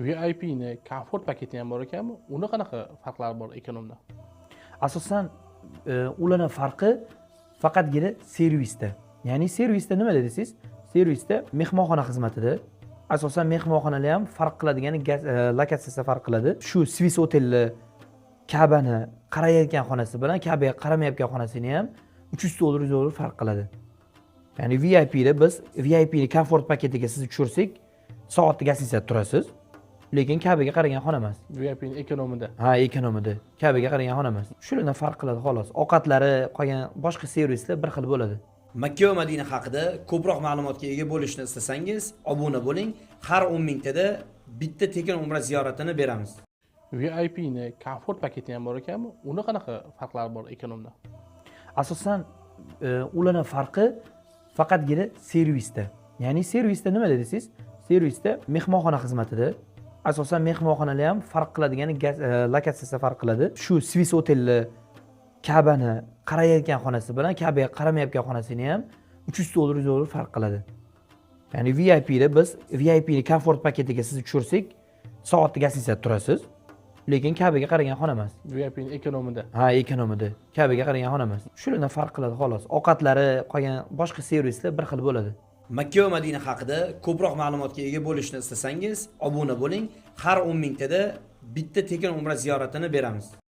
VIP ni komfort paketi ham bor ekanmi? Unda qanaqa farqlar bor ekonomda? Asosan ularning farqi faqatgina servisda. Ya'ni servisda nima dedingiz? Servisda mehmonxona xizmatida. Asosan mehmonxonalar ham farq qiladigan lokatsiyasi farq qiladi. Shu Swiss hotelli Ka'bani qarayotgan xonasi bilan Ka'baga qaramayotgan xonasini ham $300 farq qiladi. Ya'ni VIP da biz VIP ni komfort paketiga sizni tushirsak, soatda gостиницада turasiz. Lekin Ka'baga qaragan xona emas. VIP ni ekonomida. Ha, ekonomida. Ka'baga qaragan xona emas. Shulardan farq qiladi xolos. Ovqatlari, qolgan boshqa servislar bir xil bo'ladi. Makka va Madina haqida ko'proq ma'lumotga ega bo'lishni istasangiz, obuna bo'ling. Har 10 mingtada bitta tekin umra ziyoratini beramiz. VIP ni komfort paketi ham bor ekanmi? Unda qanaqa farqlar bor ekonomda? Asosan ularning farqi faqatgina servisda. Ya'ni servisda nima dedingiz? Servisda mehmonxona xizmatida. Asosan mehmonxonalar ham farq qiladigan lokatsiyasi farq qiladi. Shu Swiss hotelli Ka'bani qarayotgan xonasi bilan Ka'baga qaramayotgan xonasini ham $300 farq qiladi. Ya'ni VIP da biz VIP ni komfort paketiga sizni tushirsak, soatda gостиницада turasiz. Lekin Ka'baga qaragan xona emas. VIP ni ekonomida. Ha, ekonomida. Ka'baga qaragan xona emas. Shulardan farq qiladi xolos. Ovqatlari, qolgan boshqa servislar bir xil bo'ladi. Makka va Madina haqida ko'proq ma'lumotga ega bo'lishni istasangiz, obuna bo'ling. Har 10 mingtada bitta tekin umra ziyoratini beramiz.